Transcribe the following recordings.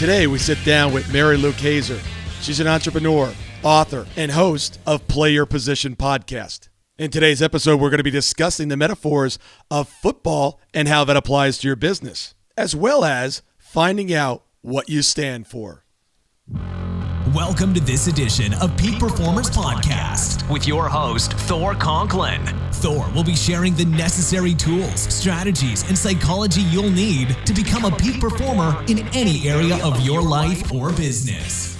Today, we sit down with Lou Kayser. She's an entrepreneur, author, and host of Play Your Position podcast. In today's episode, we're going to be discussing the metaphors of football and how that applies to your business, as well as finding out what you stand for. Welcome to this edition of Peak Performers Podcast with your host, Thor Conklin. Thor will be sharing the necessary tools, strategies, and psychology you'll need to become a peak performer in any area of your life or business.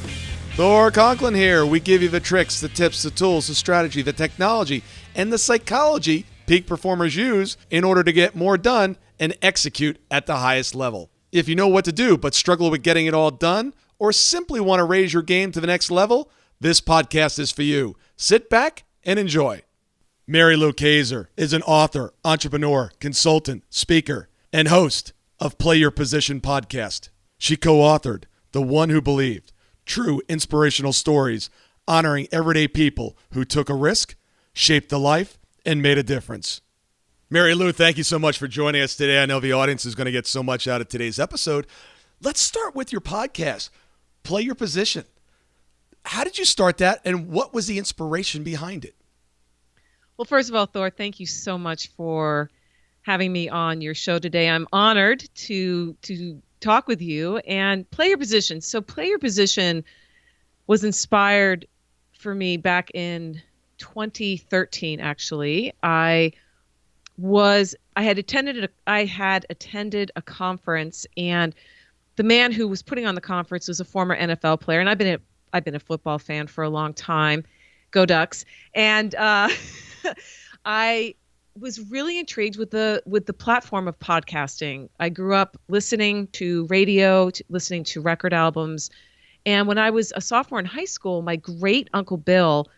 Thor Conklin here. We give you the tricks, the tips, the tools, the strategy, the technology, and the psychology peak performers use in order to get more done and execute at the highest level. If you know what to do but struggle with getting it all done, or simply want to raise your game to the next level, this podcast is for you. Sit back and enjoy. Lou Kayser is an author, entrepreneur, consultant, speaker, and host of Play Your Position podcast. She co-authored The One Who Believed, True Inspirational Stories, honoring everyday people who took a risk, shaped a life, and made a difference. Lou, thank you so much for joining us today. I know the audience is going to get so much out of today's episode. Let's start with your podcast, Play Your Position. How did you start that, and what was the inspiration behind it? Well, first of all, Thor, thank you so much for having me on your show today. I'm honored to talk with you and Play Your Position. So Play Your Position was inspired for me back in 2013, actually. I had attended a conference, and the man who was putting on the conference was a former NFL player, and I've been a football fan for a long time. Go Ducks! And I was really intrigued with the platform of podcasting. I grew up listening to radio, listening to record albums, and when I was a sophomore in high school, my great Uncle Bill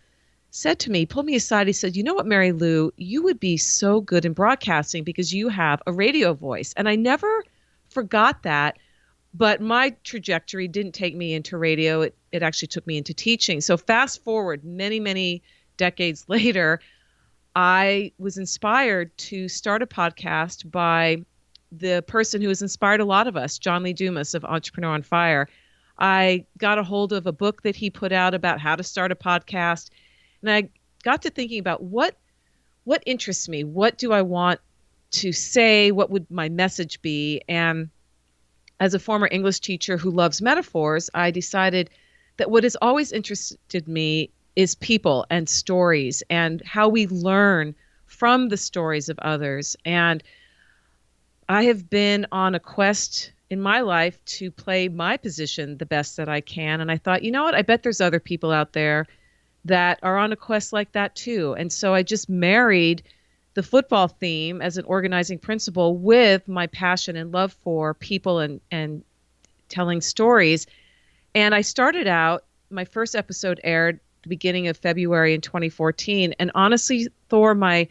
said to me, pulled me aside, he said, "You know what, Mary Lou, you would be so good in broadcasting because you have a radio voice." And I never forgot that. But my trajectory didn't take me into radio. It actually took me into teaching. So fast forward many, many decades later, I was inspired to start a podcast by the person who has inspired a lot of us, John Lee Dumas of Entrepreneur on Fire. I got a hold of a book that he put out about how to start a podcast. And I got to thinking about what interests me. What do I want to say? What would my message be? And as a former English teacher who loves metaphors, I decided that what has always interested me is people and stories and how we learn from the stories of others. And I have been on a quest in my life to play my position the best that I can. And I thought, you know what? I bet there's other people out there that are on a quest like that too. And so I just married the football theme as an organizing principle with my passion and love for people and telling stories. And I started out, my first episode aired the beginning of February in 2014. And honestly, Thor, my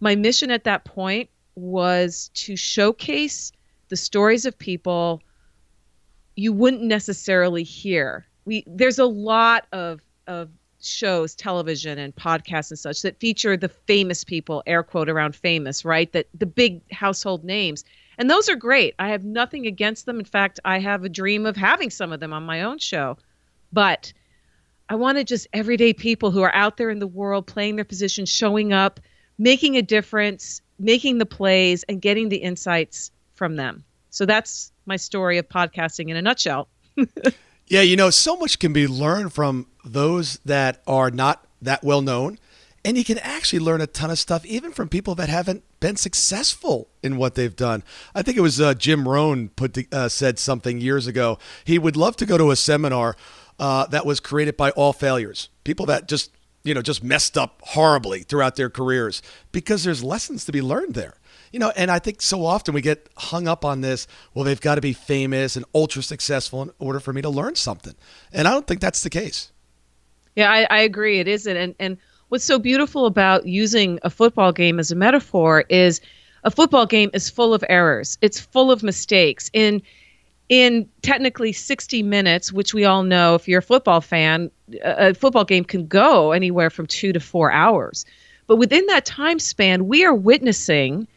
mission at that point was to showcase the stories of people you wouldn't necessarily hear. There's a lot of shows, television and podcasts and such that feature the famous people, air quote around famous, right? That the big household names. And those are great. I have nothing against them. In fact, I have a dream of having some of them on my own show. But I wanted just everyday people who are out there in the world playing their position, showing up, making a difference, making the plays, and getting the insights from them. So that's my story of podcasting in a nutshell. Yeah, so much can be learned from those that are not that well known. And you can actually learn a ton of stuff, even from people that haven't been successful in what they've done. I think it was Jim Rohn said something years ago. He would love to go to a seminar that was created by all failures, people that just messed up horribly throughout their careers, because there's lessons to be learned there. And I think so often we get hung up on this, well, they've got to be famous and ultra successful in order for me to learn something. And I don't think that's the case. Yeah, I agree. It isn't. And what's so beautiful about using a football game as a metaphor is a football game is full of errors. It's full of mistakes. In technically 60 minutes, which we all know, if you're a football fan, a football game can go anywhere from 2 to 4 hours. But within that time span, we are witnessing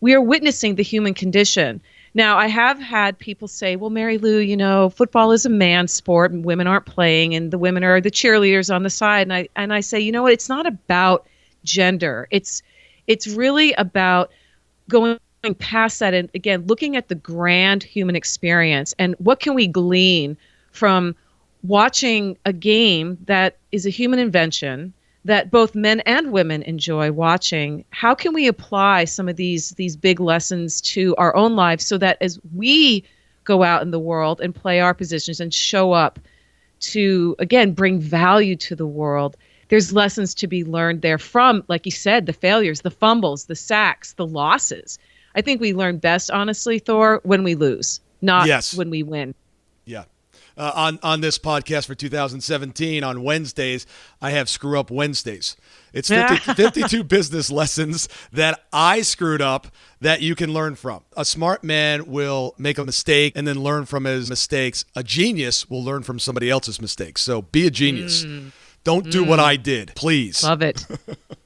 the human condition. Now, I have had people say, well, Mary Lou, football is a man's sport and women aren't playing and the women are the cheerleaders on the side. And I say, you know what? It's not about gender. It's really about going past that and, again, looking at the grand human experience and what can we glean from watching a game that is a human invention that both men and women enjoy watching. How can we apply some of these big lessons to our own lives so that as we go out in the world and play our positions and show up to, again, bring value to the world, there's lessons to be learned there from, like you said, the failures, the fumbles, the sacks, the losses. I think we learn best, honestly, Thor, when we lose, not when we win. Yeah. On this podcast for 2017 on Wednesdays, I have Screw Up Wednesdays. It's 52 business lessons that I screwed up that you can learn from. A smart man will make a mistake and then learn from his mistakes. A genius will learn from somebody else's mistakes. So be a genius. Don't do what I did, please. Love it.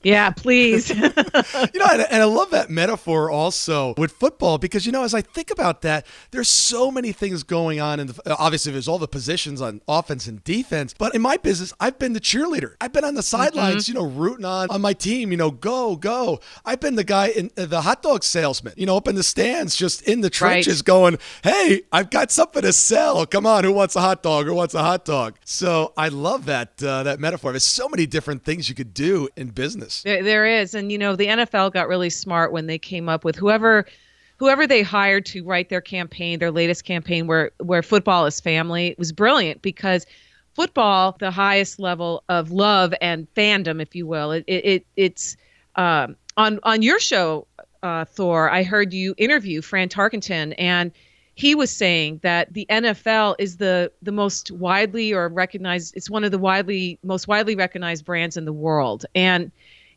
Yeah, please. And I love that metaphor also with football because, as I think about that, there's so many things going on. Obviously, there's all the positions on offense and defense. But in my business, I've been the cheerleader. I've been on the sidelines, rooting on my team, go, go. I've been the guy, the hot dog salesman, up in the stands, just in the trenches going, hey, I've got something to sell. Come on, who wants a hot dog? Who wants a hot dog? So I love that metaphor. There's so many different things you could do in business. There is. And, the NFL got really smart when they came up with whoever they hired to write their campaign, their latest campaign where football is family. It was brilliant because football, the highest level of love and fandom, if you will, it's on your show, Thor, I heard you interview Fran Tarkenton, and he was saying that the NFL is the most widely or recognized, it's one of the most widely recognized brands in the world. And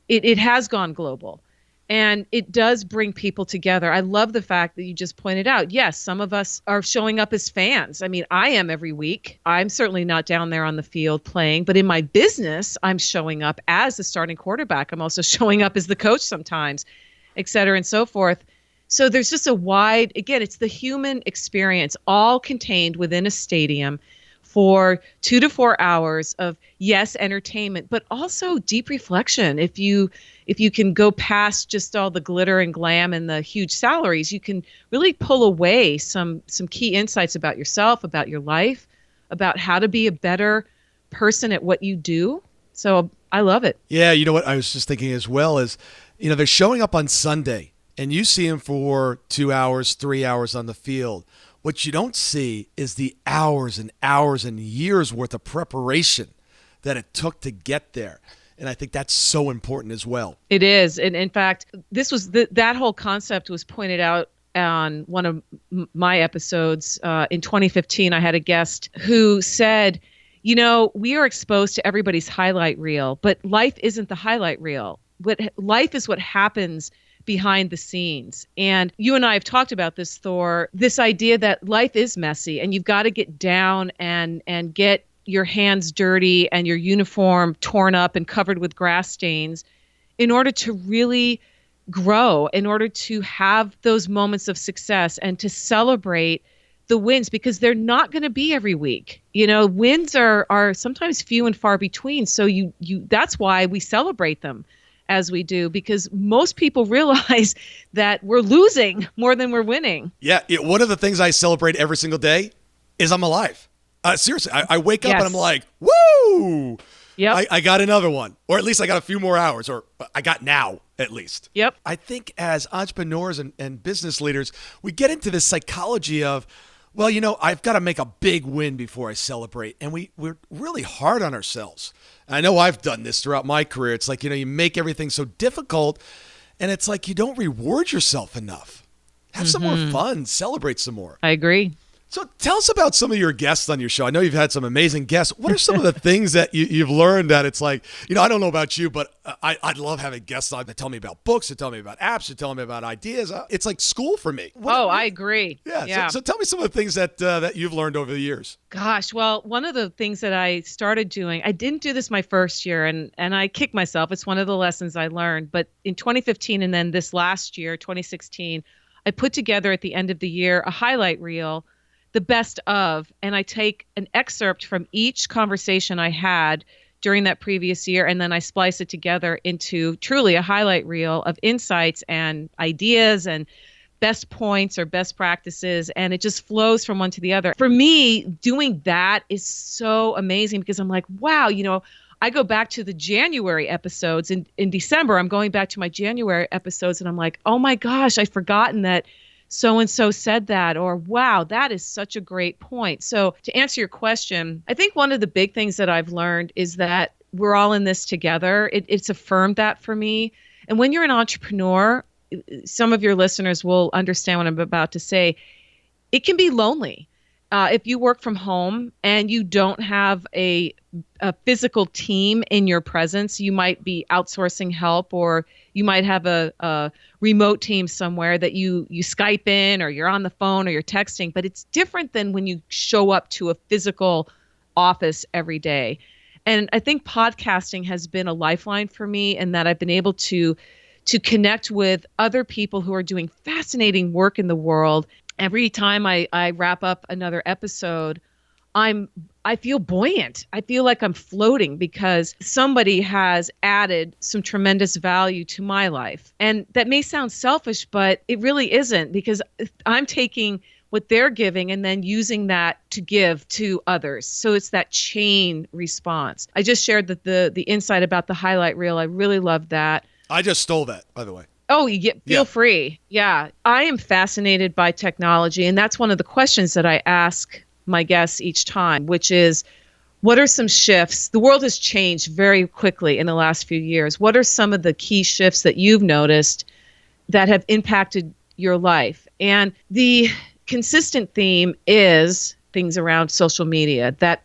it has gone global. And it does bring people together. I love the fact that you just pointed out, yes, some of us are showing up as fans. I mean, I am every week. I'm certainly not down there on the field playing, but in my business, I'm showing up as the starting quarterback. I'm also showing up as the coach sometimes, et cetera, and so forth. So there's just again, it's the human experience all contained within a stadium for 2 to 4 hours of, yes, entertainment, but also deep reflection. If you can go past just all the glitter and glam and the huge salaries, you can really pull away some key insights about yourself, about your life, about how to be a better person at what you do. So I love it. Yeah, you know what I was just thinking as well is, they're showing up on Sunday. And you see him for 2 hours, 3 hours on the field. What you don't see is the hours and hours and years worth of preparation that it took to get there. And I think that's so important as well. It is. And in fact, this was that whole concept was pointed out on one of my episodes in 2015. I had a guest who said, we are exposed to everybody's highlight reel, but life isn't the highlight reel. But life is what happens behind the scenes. And you and I have talked about this, Thor, this idea that life is messy and you've got to get down and get your hands dirty and your uniform torn up and covered with grass stains in order to really grow, in order to have those moments of success and to celebrate the wins, because they're not going to be every week. Wins are sometimes few and far between. So that's why we celebrate them as we do, because most people realize that we're losing more than we're winning. Yeah, one of the things I celebrate every single day is I'm alive. Seriously, I wake up and I'm like, woo! Yep. I got another one, or at least I got a few more hours, or I got now at least. Yep. I think as entrepreneurs and business leaders, we get into this psychology of, well, I've got to make a big win before I celebrate. And we're really hard on ourselves. I know I've done this throughout my career. It's like, you make everything so difficult, and it's like you don't reward yourself enough. Have some more fun. Celebrate some more. I agree. So tell us about some of your guests on your show. I know you've had some amazing guests. What are some of the things that you've learned that it's like, I don't know about you, but I love having guests on that tell me about books, that tell me about apps, that tell me about ideas. It's like school for me. I agree. Yeah. So tell me some of the things that you've learned over the years. Gosh, well, one of the things that I started doing, I didn't do this my first year, and I kick myself. It's one of the lessons I learned. But in 2015 and then this last year, 2016, I put together at the end of the year a highlight reel, the best of, and I take an excerpt from each conversation I had during that previous year, and then I splice it together into truly a highlight reel of insights and ideas and best points or best practices, and it just flows from one to the other. For me, doing that is so amazing because I'm like, wow, I go back to the January episodes. In December, I'm going back to my January episodes, and I'm like, oh my gosh, I've forgotten that so-and-so said that, or wow, that is such a great point. So to answer your question, I think one of the big things that I've learned is that we're all in this together. It's affirmed that for me. And when you're an entrepreneur, some of your listeners will understand what I'm about to say. It can be lonely. If you work from home and you don't have a physical team in your presence, you might be outsourcing help, or you might have a remote team somewhere that you Skype in, or you're on the phone, or you're texting. But it's different than when you show up to a physical office every day. And I think podcasting has been a lifeline for me, in that I've been able to connect with other people who are doing fascinating work in the world. Every time I wrap up another episode, I feel buoyant. I feel like I'm floating because somebody has added some tremendous value to my life. And that may sound selfish, but it really isn't, because I'm taking what they're giving and then using that to give to others. So it's that chain response. I just shared the insight about the highlight reel. I really love that. I just stole that, by the way. Oh, feel free. Yeah. I am fascinated by technology. And that's one of the questions that I ask my guests each time, which is, what are some shifts? The world has changed very quickly in the last few years. What are some of the key shifts that you've noticed that have impacted your life? And the consistent theme is things around social media, that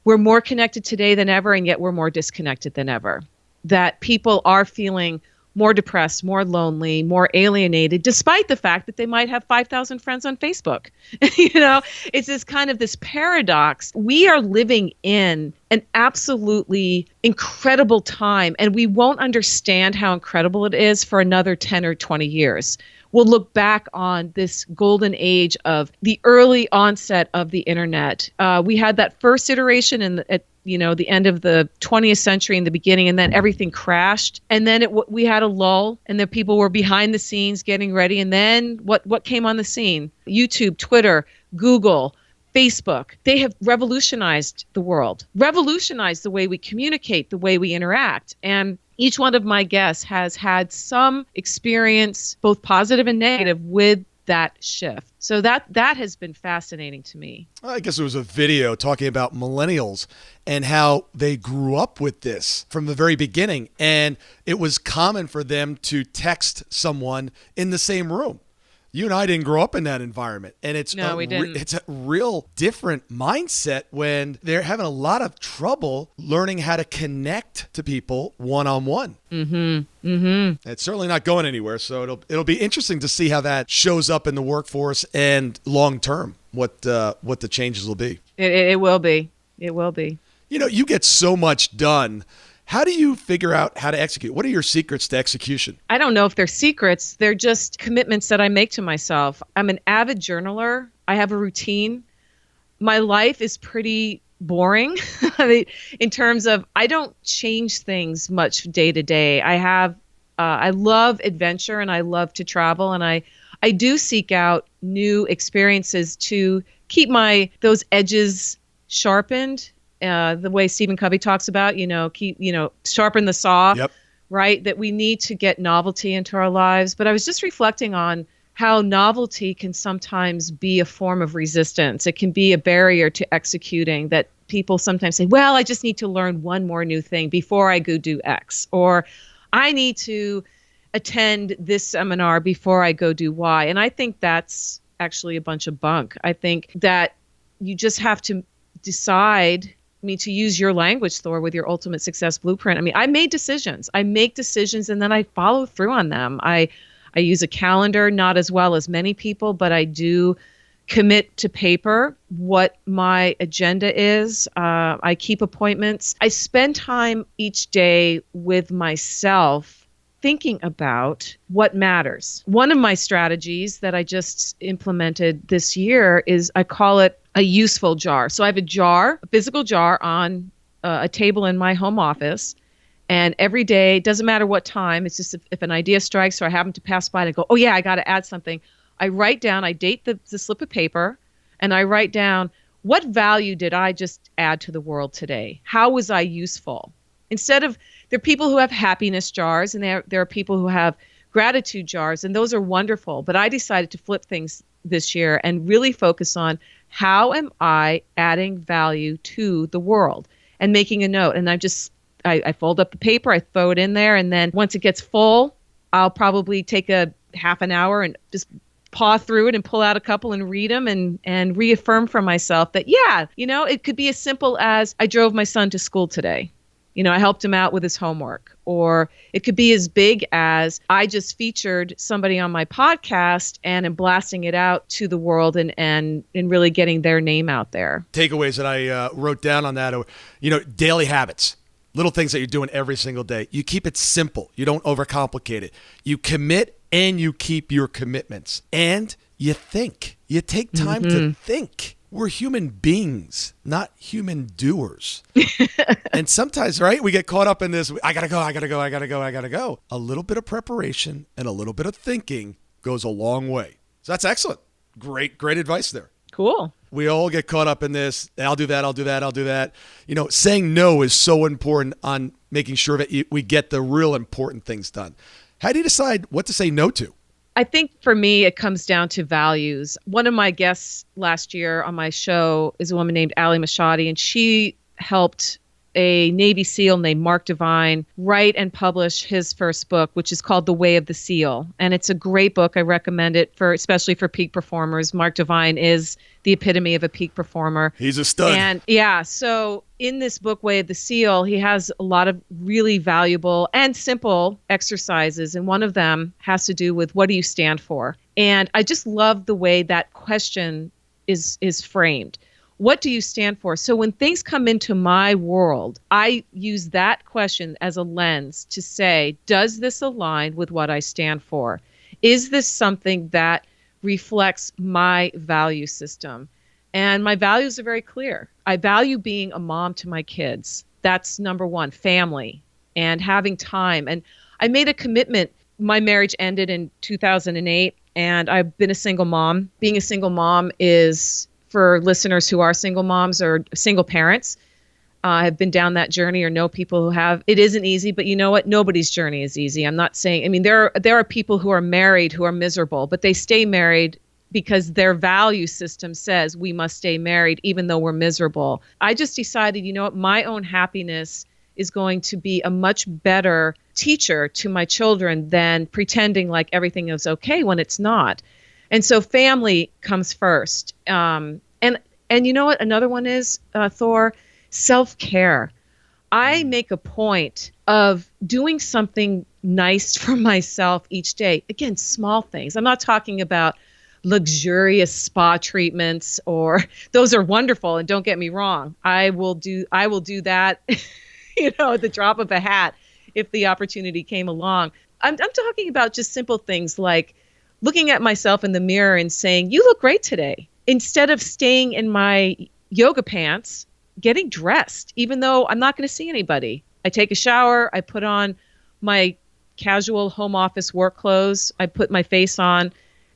we're more connected today than ever, and yet we're more disconnected than ever. That people are feeling more depressed, more lonely, more alienated, despite the fact that they might have 5,000 friends on Facebook. It's this paradox. We are living in an absolutely incredible time, and we won't understand how incredible it is for another 10 or 20 years. We'll look back on this golden age of the early onset of the internet. We had that first iteration at the end of the 20th century in the beginning, and then everything crashed. And then we had a lull, and the people were behind the scenes getting ready. And then what came on the scene? YouTube, Twitter, Google, Facebook. They have revolutionized the world, revolutionized the way we communicate, the way we interact. And each one of my guests has had some experience, both positive and negative, with that shift. So that has been fascinating to me. I guess it was a video talking about millennials and how they grew up with this from the very beginning. And it was common for them to text someone in the same room. You and I didn't grow up in that environment. And we didn't. It's a real different mindset when they're having a lot of trouble learning how to connect to people one-on-one. Mm-hmm. Mm-hmm. It's certainly not going anywhere. So it'll be interesting to see how that shows up in the workforce and long-term, what the changes will be. It will be. It will be. You get so much done. How do you figure out how to execute? What are your secrets to execution? I don't know if they're secrets. They're just commitments that I make to myself. I'm an avid journaler. I have a routine. My life is pretty boring in terms of I don't change things much day to day. I love adventure, and I love to travel, and I do seek out new experiences to keep those edges sharpened. The way Stephen Covey talks about, sharpen the saw, yep. Right? That we need to get novelty into our lives. But I was just reflecting on how novelty can sometimes be a form of resistance. It can be a barrier to executing, that people sometimes say, well, I just need to learn one more new thing before I go do X, or I need to attend this seminar before I go do Y. And I think that's actually a bunch of bunk. I think that you just have to decide. To use your language, Thor, with your ultimate success blueprint. I make decisions and then I follow through on them. I use a calendar, not as well as many people, but I do commit to paper what my agenda is. I keep appointments. I spend time each day with myself thinking about what matters. One of my strategies that I just implemented this year is I call it a useful jar. So I have a physical jar on a table in my home office. And every day, it doesn't matter what time, it's just if an idea strikes or I happen to pass by and go, oh yeah, I got to add something. I write down, I date the slip of paper, and I write down, what value did I just add to the world today? How was I useful? There are people who have happiness jars, and there are people who have gratitude jars, and those are wonderful. But I decided to flip things this year and really focus on how am I adding value to the world and making a note. And I fold up the paper, I throw it in there, and then once it gets full, I'll probably take a half an hour and just paw through it and pull out a couple and read them and reaffirm for myself that, yeah, it could be as simple as I drove my son to school today. I helped him out with his homework. Or it could be as big as I just featured somebody on my podcast and am blasting it out to the world and really getting their name out there. Takeaways that I wrote down on that are, daily habits. Little things that you're doing every single day. You keep it simple. You don't overcomplicate it. You commit and you keep your commitments. And you think. You take time to think. We're human beings, not human doers. And sometimes, right, we get caught up in this, I gotta go. A little bit of preparation and a little bit of thinking goes a long way. So that's excellent. Great advice there. Cool. We all get caught up in this. I'll do that. Saying no is so important on making sure that we get the real important things done. How do you decide what to say no to? I think for me, it comes down to values. One of my guests last year on my show is a woman named Ali Mashadi, and she helped a Navy SEAL named Mark Devine write and publish his first book, which is called The Way of the SEAL. And it's a great book. I recommend it especially for peak performers. Mark Devine is the epitome of a peak performer. He's a stud. And yeah, so in this book, Way of the SEAL, he has a lot of really valuable and simple exercises. And one of them has to do with, what do you stand for? And I just love the way that question is framed. What do you stand for? So when things come into my world, I use that question as a lens to say, does this align with what I stand for? Is this something that reflects my value system? And my values are very clear. I value being a mom to my kids. That's number one, family and having time. And I made a commitment. My marriage ended in 2008, and I've been a single mom. Being a single mom is, for listeners who are single moms or single parents, have been down that journey or know people who have, it isn't easy, but you know what? Nobody's journey is easy. I'm not saying, there are people who are married who are miserable, but they stay married because their value system says we must stay married even though we're miserable. I just decided, my own happiness is going to be a much better teacher to my children than pretending like everything is okay when it's not. And so family comes first. And you know what? Another one is, Thor, self-care. I make a point of doing something nice for myself each day. Again, small things. I'm not talking about luxurious spa treatments, or those are wonderful. And don't get me wrong. I will do that, at the drop of a hat if the opportunity came along. I'm talking about just simple things like looking at myself in the mirror and saying, you look great today. Instead of staying in my yoga pants, getting dressed, even though I'm not going to see anybody. I take a shower, I put on my casual home office work clothes, I put my face on,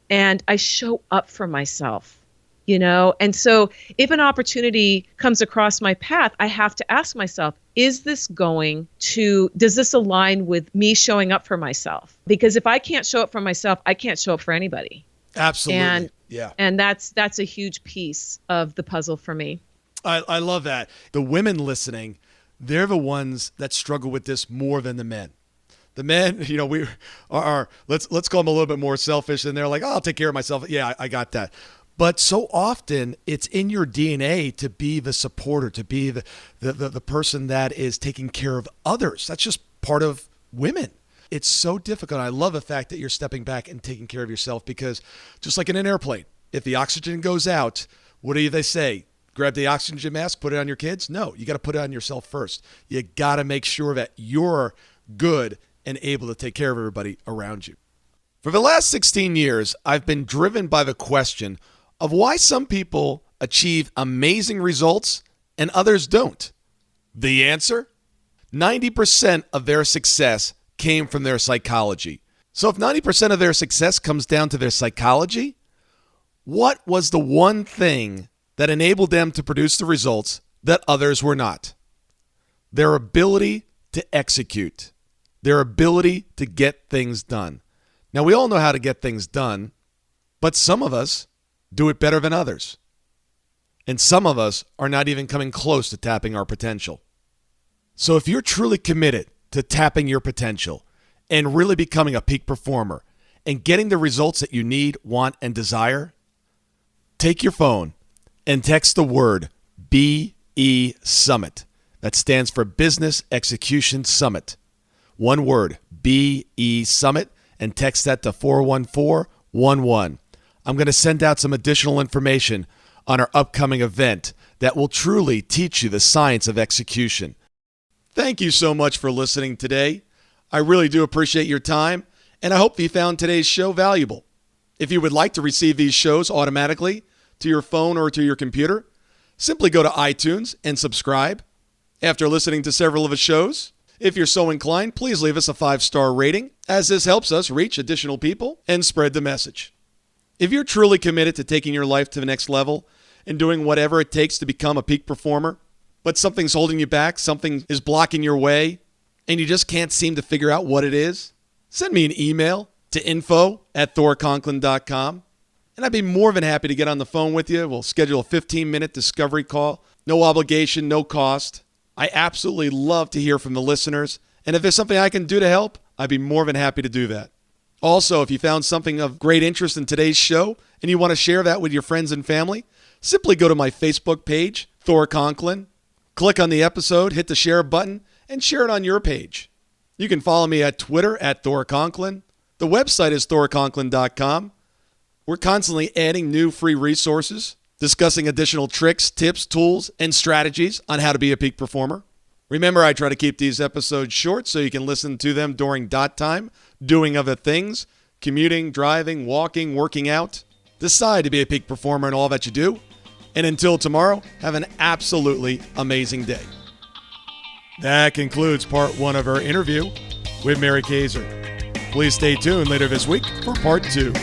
and I show up for myself, And so if an opportunity comes across my path, I have to ask myself, does this align with me showing up for myself? Because if I can't show up for myself, I can't show up for anybody. Absolutely. And that's a huge piece of the puzzle for me. I love that. The women listening, they're the ones that struggle with this more than the men. The men, we are let's call them a little bit more selfish, and they're like, I'll take care of myself. Yeah, I got that. But so often it's in your DNA to be the supporter, to be the person that is taking care of others. That's just part of women. It's so difficult. I love the fact that you're stepping back and taking care of yourself, because just like in an airplane, if the oxygen goes out, what do they say? Grab the oxygen mask, put it on your kids? No, you got to put it on yourself first. You got to make sure that you're good and able to take care of everybody around you. For the last 16 years, I've been driven by the question of why some people achieve amazing results and others don't. The answer? 90% of their success came from their psychology. So if 90% of their success comes down to their psychology, what was the one thing that enabled them to produce the results that others were not? Their ability to execute, their ability to get things done. Now, we all know how to get things done, but some of us do it better than others. And some of us are not even coming close to tapping our potential. So if you're truly committed to tapping your potential and really becoming a peak performer and getting the results that you need, want, and desire, take your phone and text the word BESUMMIT. That stands for Business Execution Summit. One word, BESUMMIT, and text that to 41411. I'm going to send out some additional information on our upcoming event that will truly teach you the science of execution. Thank you so much for listening today. I really do appreciate your time, and I hope you found today's show valuable. If you would like to receive these shows automatically to your phone or to your computer, simply go to iTunes and subscribe. After listening to several of the shows, if you're so inclined, please leave us a 5-star rating, as this helps us reach additional people and spread the message. If you're truly committed to taking your life to the next level and doing whatever it takes to become a peak performer, but something's holding you back, something is blocking your way, and you just can't seem to figure out what it is, send me an email to info@thorconklin.com, and I'd be more than happy to get on the phone with you. We'll schedule a 15-minute discovery call. No obligation, no cost. I absolutely love to hear from the listeners, and if there's something I can do to help, I'd be more than happy to do that. Also, if you found something of great interest in today's show and you want to share that with your friends and family, simply go to my Facebook page, Thor Conklin, click on the episode, hit the share button, and share it on your page. You can follow me at Twitter at Thor Conklin. The website is thorconklin.com. We're constantly adding new free resources, discussing additional tricks, tips, tools, and strategies on how to be a peak performer. Remember, I try to keep these episodes short so you can listen to them during dot time, doing other things, commuting, driving, walking, working out. Decide to be a peak performer in all that you do. And until tomorrow, have an absolutely amazing day. That concludes part 1 of our interview with Mary Kayser. Please stay tuned later this week for part 2.